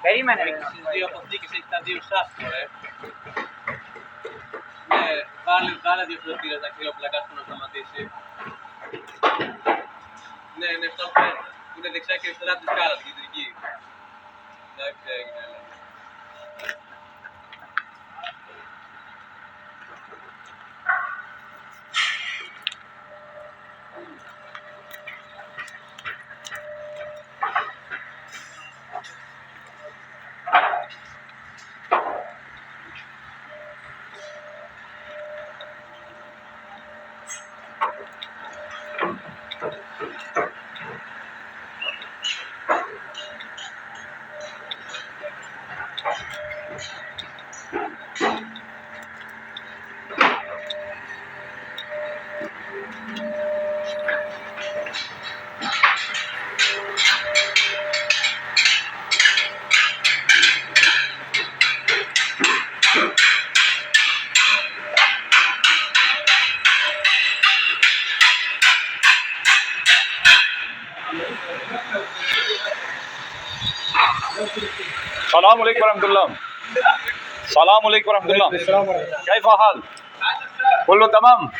Περίμενε. Βάλε δύο φλωτήρες να κρυοπλακάς που να σταματήσει. Ναι, αυτό φαίνεται. Είναι δεξιά και αριστερά της σκάλας, την κεντρική. Εντάξει, έγινε. السلام عليكم ورحمة الله. السلام عليكم ورحمة الله. كيف حال؟ كله تمام؟